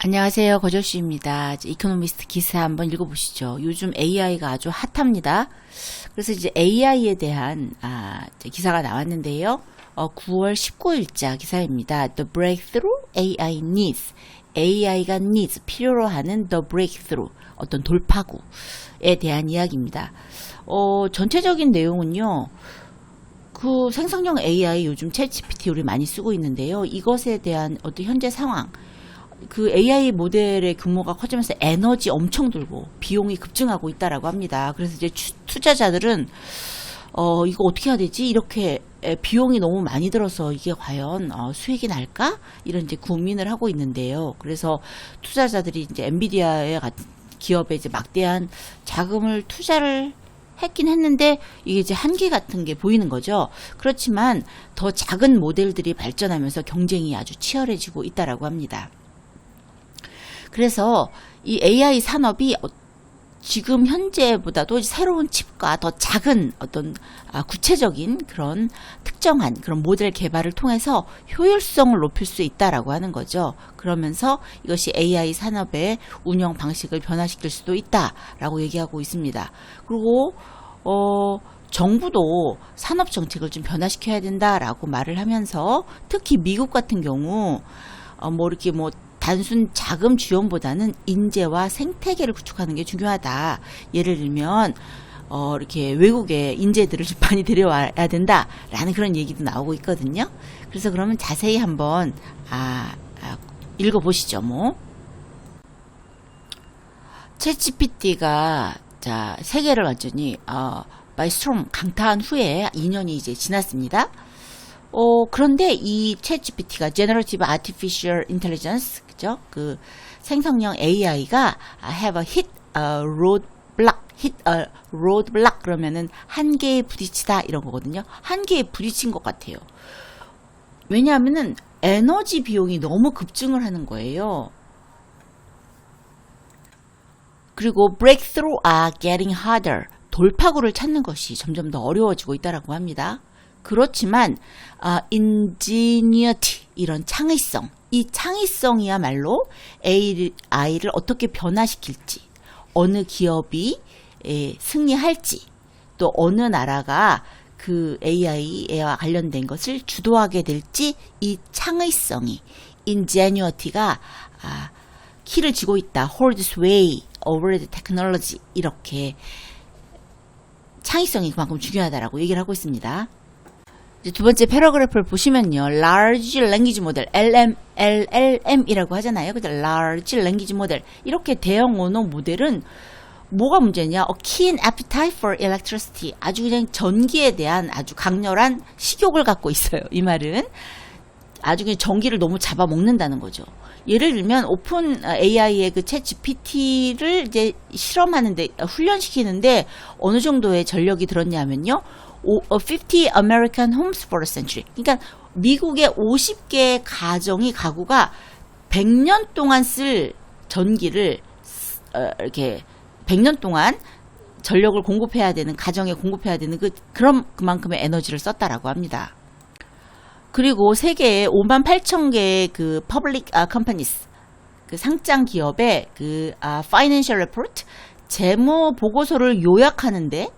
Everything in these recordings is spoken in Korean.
안녕하세요. 거저씨입니다. 이코노미스트 기사 한번 읽어보시죠. 요즘 AI가 아주 핫합니다. 그래서 이제 AI에 대한 이제 기사가 나왔는데요. 9월 19일자 기사입니다. The Breakthrough AI Needs. AI가 needs, 필요로 하는 the breakthrough, 어떤 돌파구에 대한 이야기입니다. 전체적인 내용은요. 그 생성형 AI 요즘 챗GPT 우리 많이 쓰고 있는데요. 이것에 대한 어떤 현재 상황, 그 AI 모델의 규모가 커지면서 에너지 엄청 들고 비용이 급증하고 있다라고 합니다. 그래서 이제 투자자들은 이거 어떻게 해야 되지? 이렇게 비용이 너무 많이 들어서 이게 과연 수익이 날까? 이런 이제 고민을 하고 있는데요. 그래서 투자자들이 이제 엔비디아의 같은 기업에 이제 막대한 자금을 투자를 했긴 했는데 이게 이제 한계 같은 게 보이는 거죠. 그렇지만 더 작은 모델들이 발전하면서 경쟁이 아주 치열해지고 있다라고 합니다. 그래서 이 AI 산업이 지금 현재보다도 새로운 칩과 더 작은 어떤 구체적인 그런 특정한 그런 모델 개발을 통해서 효율성을 높일 수 있다라고 하는 거죠. 그러면서 이것이 AI 산업의 운영 방식을 변화시킬 수도 있다라고 얘기하고 있습니다. 그리고 정부도 산업 정책을 좀 변화시켜야 된다라고 말을 하면서 특히 미국 같은 경우 이렇게 단순 자금 지원보다는 인재와 생태계를 구축하는 게 중요하다. 예를 들면 이렇게 외국의 인재들을 좀 많이 데려와야 된다라는 그런 얘기도 나오고 있거든요. 그래서 그러면 자세히 한번 읽어보시죠. 챗GPT가 세계를 완전히 by storm 강타한 후에 2년이 이제 지났습니다. 그런데 이 챗GPT가 Generative Artificial Intelligence, 그죠? 그 생성형 AI가 have a hit a roadblock 그러면은 한계에 부딪히다 이런 거거든요. 한계에 부딪힌 것 같아요. 왜냐하면은 에너지 비용이 너무 급증을 하는 거예요. 그리고 breakthrough are getting harder. 돌파구를 찾는 것이 점점 더 어려워지고 있다라고 합니다. 그렇지만 ingenuity, 이런 창의성, 이 창의성이야말로 AI를 어떻게 변화시킬지, 어느 기업이 승리할지, 또 어느 나라가 그 AI와 관련된 것을 주도하게 될지, 이 창의성이, ingenuity가 키를 쥐고 있다. hold sway over the technology, 이렇게 창의성이 그만큼 중요하다라고 얘기를 하고 있습니다. 두 번째 패러그래프를 보시면요. Large Language Model, LLM이라고 하잖아요. 그죠? Large Language Model. 이렇게 대형 언어 모델은 뭐가 문제냐? A keen appetite for electricity. 아주 그냥 전기에 대한 아주 강렬한 식욕을 갖고 있어요. 이 말은 아주 그냥 전기를 너무 잡아먹는다는 거죠. 예를 들면 오픈 AI의 그 챗 GPT를 이제 실험하는데, 훈련시키는데 어느 정도의 전력이 들었냐면요. 50 American homes for a century. 그러니까 미국의 50개의 가구가 100년 동안 쓸 전기를 이렇게 100년 동안 전력을 공급해야 되는, 가정에 공급해야 되는 그만큼의 에너지를 썼다라고 합니다. 그리고 세계에 58,000개의 그 public companies, 그 상장 기업의 financial report, 재무 보고서를 요약하는데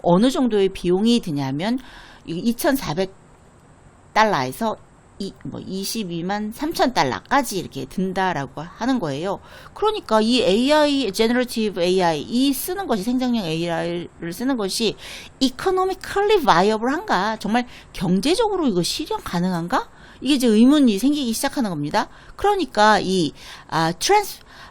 어느 정도의 비용이 드냐면 2,400달러에서 22만 3천 달러까지 이렇게 든다라고 하는 거예요. 그러니까 이 AI, Generative AI, 이 쓰는 것이, 생성형 AI를 쓰는 것이 economically viable한가? 정말 경제적으로 이거 실현 가능한가? 이게 이제 의문이 생기기 시작하는 겁니다. 그러니까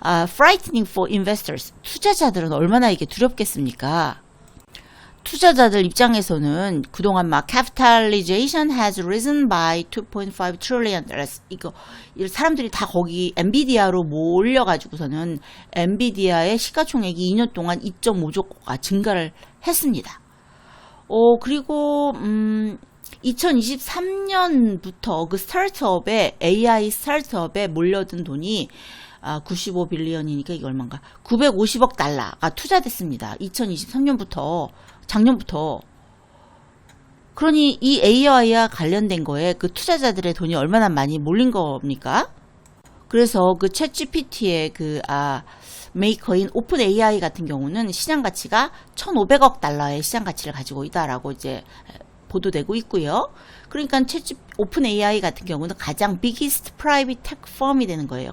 frightening for investors. 투자자들은 얼마나 이게 두렵겠습니까? 투자자들 입장에서는 그동안 capitalization has risen by 2.5 trillion dollars. 이거 사람들이 다 거기 엔비디아로 몰려가지고서는 엔비디아의 시가총액이 2년 동안 2.5조가 증가를 했습니다. 그리고 2023년부터 그 AI 스타트업에 몰려든 돈이 95빌리언이니까 이게 얼마인가? 950억 달러가 투자됐습니다. 2023년부터, 작년부터. 그러니 이 AI와 관련된 거에 그 투자자들의 돈이 얼마나 많이 몰린 겁니까? 그래서 그 챗GPT의 메이커인 오픈 AI 같은 경우는 시장 가치가 1,500억 달러의 시장 가치를 가지고 있다라고 이제 보도되고 있고요. 그러니까 오픈 AI 같은 경우는 가장 biggest private tech firm이 되는 거예요.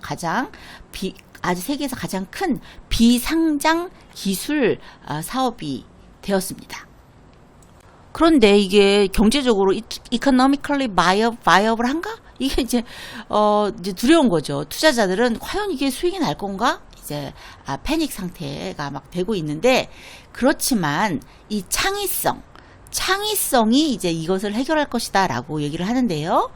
아주 세계에서 가장 큰 비상장 기술 사업이 되었습니다. 그런데 이게 경제적으로 economically viable한가? 이게 이제 두려운 거죠. 투자자들은 과연 이게 수익이 날 건가? 이제 패닉 상태가 막 되고 있는데, 그렇지만 이 창의성이 이제 이것을 해결할 것이다라고 얘기를 하는데요.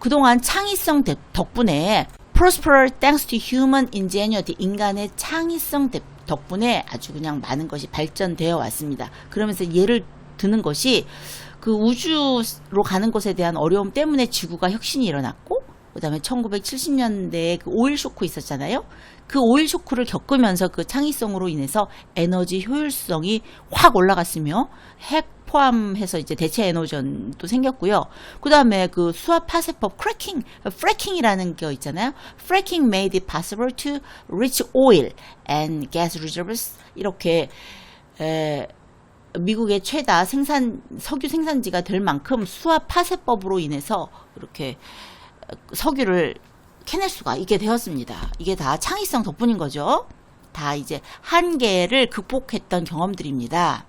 그동안 창의성 덕분에 prosper thanks to human ingenuity, 인간의 창의성 덕분에 아주 그냥 많은 것이 발전되어 왔습니다. 그러면서 예를 드는 것이 그 우주로 가는 것에 대한 어려움 때문에 지구가 혁신이 일어났고, 그 다음에 1970년대에 그 오일 쇼크 있었잖아요. 그 오일 쇼크를 겪으면서 그 창의성으로 인해서 에너지 효율성이 확 올라갔으며, 핵 포함해서 이제 대체 에너전도 생겼고요. 그 다음에 그 수압 파쇄법 프래킹이라는 게 있잖아요. Fracking made it possible to reach oil and gas reserves. 이렇게 미국의 최다 석유 생산지가 될 만큼 수압 파쇄법으로 인해서 이렇게 석유를 캐낼 수가 있게 되었습니다. 이게 다 창의성 덕분인 거죠. 다 이제 한계를 극복했던 경험들입니다.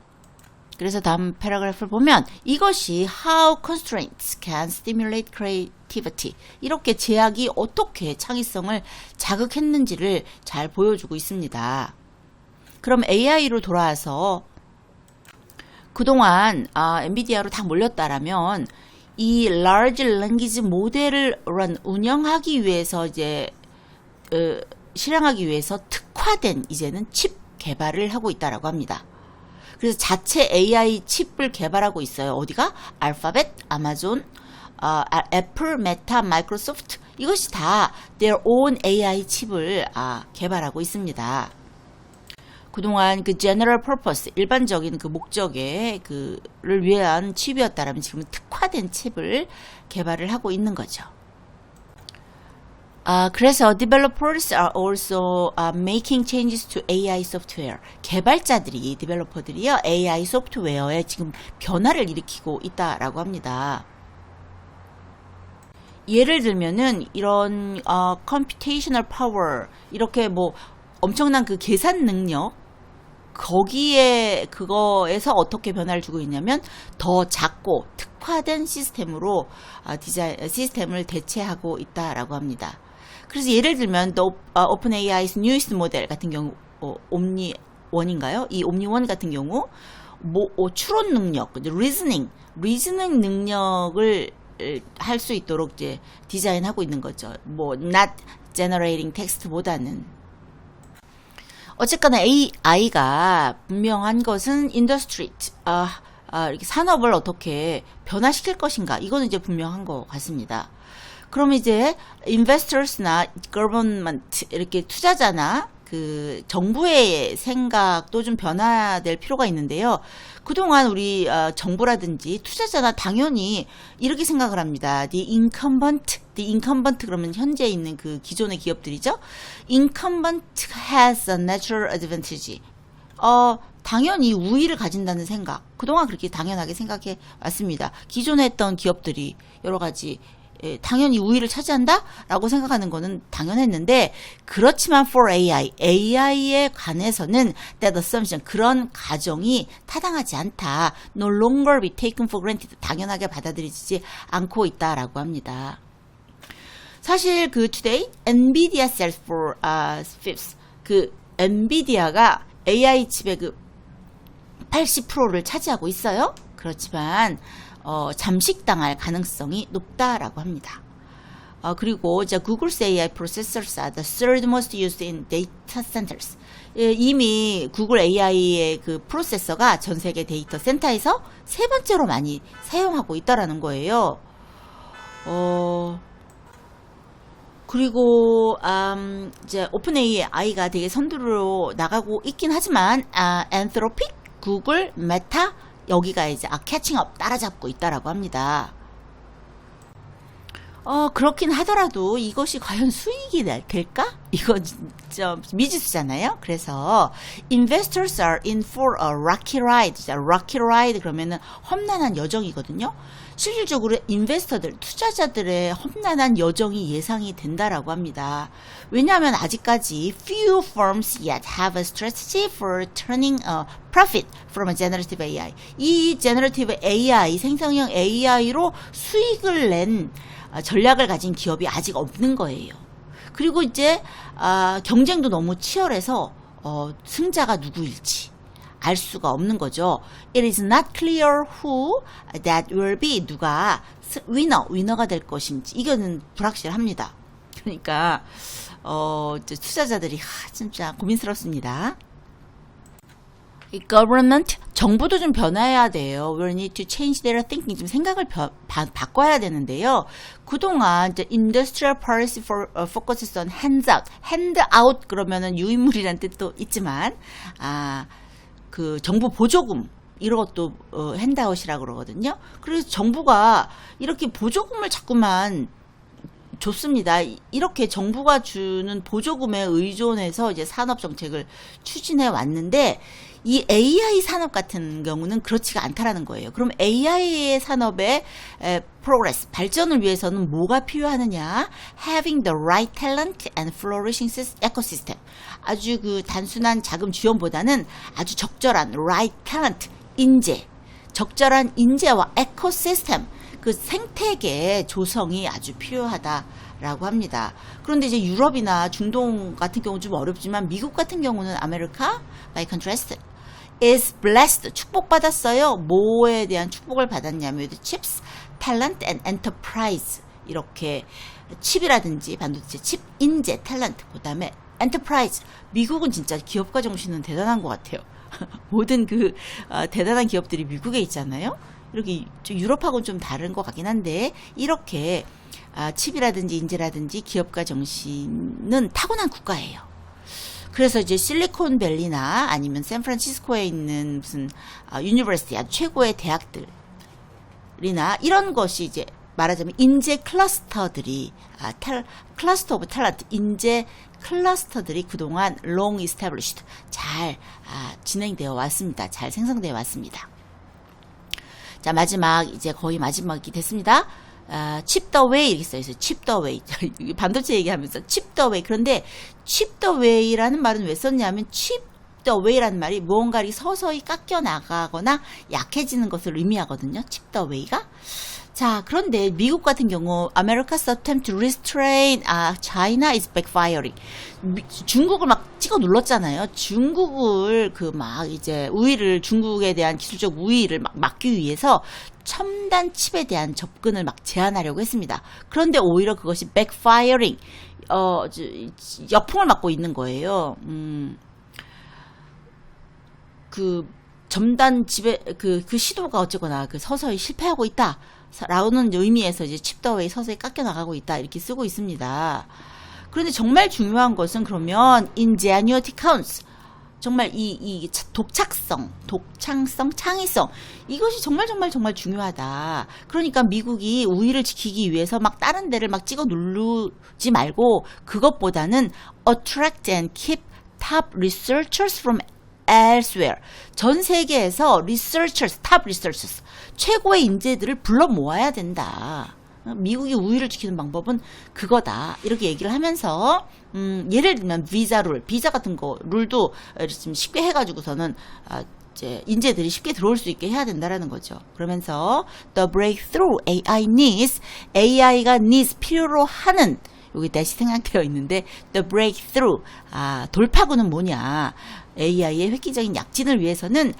그래서 다음 패러그래프를 보면 이것이 how constraints can stimulate creativity. 이렇게 제약이 어떻게 창의성을 자극했는지를 잘 보여주고 있습니다. 그럼 AI로 돌아와서 그동안 엔비디아로 다 몰렸다라면 이 large language 모델을 운영하기 위해서 이제 실행하기 위해서 특화된 이제는 칩 개발을 하고 있다라고 합니다. 그래서 자체 AI 칩을 개발하고 있어요. 어디가? 알파벳, 아마존, 애플, 메타, 마이크로소프트, 이것이 다 their own AI 칩을 개발하고 있습니다. 그동안 그 general purpose, 일반적인 그 목적의 그를 위한 칩이었다라면 지금은 특화된 칩을 개발을 하고 있는 거죠. 그래서 developers are also making changes to AI software. 디벨로퍼들이요, AI 소프트웨어에 지금 변화를 일으키고 있다라고 합니다. 예를 들면은 이런 computational power, 이렇게 뭐 엄청난 그 계산 능력, 그거에서 어떻게 변화를 주고 있냐면 더 작고 특화된 시스템으로 시스템을 대체하고 있다라고 합니다. 그래서 예를 들면 OpenAI's newest 모델 같은 경우 옴니1인가요? 이 옴니1 같은 경우 추론 능력, 리즈닝 능력을 할 수 있도록 이제 디자인하고 있는 거죠. not generating text보다는. 어쨌거나 AI가 분명한 것은 인더스트리, 이렇게 산업을 어떻게 변화시킬 것인가, 이거는 이제 분명한 것 같습니다. 그럼 이제 investors나 government, 이렇게 투자자나 그 정부의 생각도 좀 변화될 필요가 있는데요. 그동안 우리 정부라든지 투자자나 당연히 이렇게 생각을 합니다. The incumbent 그러면 현재 있는 그 기존의 기업들이죠. Incumbent has a natural advantage. 당연히 우위를 가진다는 생각. 그동안 그렇게 당연하게 생각해 왔습니다. 기존에 했던 기업들이 여러 가지 당연히 우위를 차지한다? 라고 생각하는 거는 당연했는데, 그렇지만 for AI에 관해서는 that assumption, 그런 가정이 타당하지 않다. No longer be taken for granted. 당연하게 받아들이지 않고 있다라고 합니다. 사실 today, NVIDIA sells for fifths. NVIDIA가 AI 칩의 80%를 차지하고 있어요. 그렇지만 잠식당할 가능성이 높다라고 합니다. 그리고 Google's AI processors are the third most used in data centers. 이미 구글 AI의 그 프로세서가 전 세계 데이터 센터에서 세 번째로 많이 사용하고 있다라는 거예요. 그리고 이제 오픈 AI가 되게 선두로 나가고 있긴 하지만 Anthropic, 구글, 메타, 여기가 이제 캐칭업, 따라잡고 있다라고 합니다. 그렇긴 하더라도 이것이 과연 수익이 될까? 이거 진짜 미지수잖아요. 그래서 investors are in for a rocky ride. rocky ride 그러면은 험난한 여정이거든요. 실질적으로 인베스터들, 투자자들의 험난한 여정이 예상이 된다라고 합니다. 왜냐하면 아직까지 few firms yet have a strategy for turning a profit from a generative AI. 이 generative AI, 생성형 AI로 수익을 낸 전략을 가진 기업이 아직 없는 거예요. 그리고 이제 경쟁도 너무 치열해서 승자가 누구일지 알 수가 없는 거죠. It is not clear who that will be. 누가 위너가 될 것인지 이거는 불확실합니다. 그러니까 이제 투자자들이 진짜 고민스럽습니다. 이 government, 정부도 좀 변화해야 돼요. We need to change their thinking. 좀 생각을 바꿔야 되는데요. 그동안 이제 industrial policy focuses on hands out. hand out 그러면은 유인물이라는 뜻도 있지만, 그 정부 보조금 이런 것도 핸드아웃이라고 그러거든요. 그래서 정부가 이렇게 보조금을 자꾸만 줬습니다. 이렇게 정부가 주는 보조금에 의존해서 이제 산업 정책을 추진해 왔는데 이 AI 산업 같은 경우는 그렇지가 않다라는 거예요. 그럼 AI 산업의 프로그레스, 발전을 위해서는 뭐가 필요하느냐? Having the right talent and flourishing ecosystem. 아주 그 단순한 자금 지원보다는 아주 적절한 right talent, 인재, 적절한 인재와 에코시스템, 그 생태계 조성이 아주 필요하다라고 합니다. 그런데 이제 유럽이나 중동 같은 경우 좀 어렵지만 미국 같은 경우는 아메리카, by contrast, is blessed, 축복받았어요. 뭐에 대한 축복을 받았냐면 with chips, talent and enterprise. 이렇게 칩이라든지 반도체 칩, 인재, 탤런트, 그 다음에 엔터프라이즈. 미국은 진짜 기업가 정신은 대단한 것 같아요. 모든 그 대단한 기업들이 미국에 있잖아요. 이렇게 유럽하고는 좀 다른 것 같긴 한데 이렇게 칩이라든지 인재라든지 기업가 정신은 타고난 국가예요. 그래서 이제 실리콘밸리나 아니면 샌프란시스코에 있는 무슨 유니버시티, 아주 최고의 대학들이나 이런 것이 이제 말하자면 인재 클러스터들이 클러스터 오브 탤런트, 인재 클러스터들이 그동안 long established, 잘 진행되어 왔습니다. 잘 생성되어 왔습니다. 자, 마지막, 이제 거의 마지막이 됐습니다. chip the way 이렇게 써있어요. chip the way. 반도체 얘기하면서 chip the way. 그런데 chip the way라는 말은 왜 썼냐면 chip the way라는 말이 무언가를 서서히 깎여 나가거나 약해지는 것을 의미하거든요. chip the way가. 자, 그런데 미국 같은 경우 America's attempt to restrain China is backfiring. 중국을 막 찍어 눌렀잖아요. 중국을 이제 우위를, 중국에 대한 기술적 우위를 막 막기 위해서 첨단 칩에 대한 접근을 막 제한하려고 했습니다. 그런데 오히려 그것이 backfiring, 역풍을 맞고 있는 거예요. 첨단 칩의 그 시도가 어쨌거나 서서히 실패하고 있다. 라는 의미에서 이제 칩더웨이 서서히 깎여 나가고 있다. 이렇게 쓰고 있습니다. 그런데 정말 중요한 것은 그러면 ingenuity counts. 정말 이 독창성, 창의성. 이것이 정말 중요하다. 그러니까 미국이 우위를 지키기 위해서 막 다른 데를 막 찍어 누르지 말고 그것보다는 attract and keep top researchers from elsewhere. 전 세계에서 researchers, top researchers, 최고의 인재들을 불러 모아야 된다. 미국이 우위를 지키는 방법은 그거다. 이렇게 얘기를 하면서 예를 들면 비자 룰, 비자 같은 거 룰도 좀 쉽게 해가지고서는 이제 인재들이 쉽게 들어올 수 있게 해야 된다라는 거죠. 그러면서 the breakthrough AI needs, AI가 needs 필요로 하는, 여기 다시 생략되어 있는데 the breakthrough, 돌파구는 뭐냐? AI의 획기적인 약진을 위해서는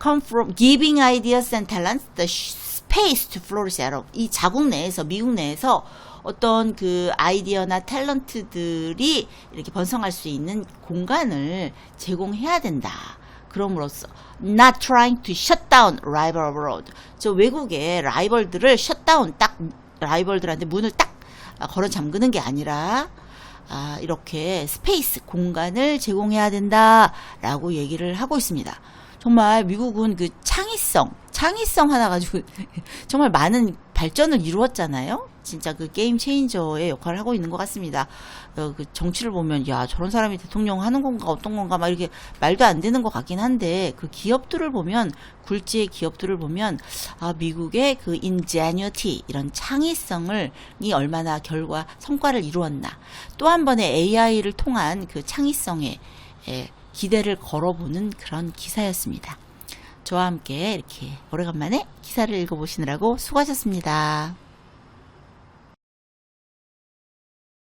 come from giving ideas and talents the space to flourish. 이 자국 내에서, 미국 내에서 어떤 그 아이디어나 탤런트들이 이렇게 번성할 수 있는 공간을 제공해야 된다. 그럼으로써 not trying to shut down rival abroad. 저 외국의 라이벌들을 shut down, 딱 라이벌들한테 문을 딱 걸어 잠그는 게 아니라 이렇게 스페이스, 공간을 제공해야 된다라고 얘기를 하고 있습니다. 정말 미국은 그 창의성 하나 가지고 정말 많은 발전을 이루었잖아요. 진짜 그 게임 체인저의 역할을 하고 있는 것 같습니다. 그 정치를 보면 야 저런 사람이 대통령 하는 건가 어떤 건가 막 이렇게 말도 안 되는 것 같긴 한데 그 기업들을 보면 굴지의 기업들을 보면 아 미국의 그 ingenuity 이런 창의성이 얼마나 성과를 이루었나 또 한 번의 AI를 통한 그 창의성에 기대를 걸어보는 그런 기사였습니다. 저와 함께 이렇게 오래간만에 기사를 읽어보시느라고 수고하셨습니다.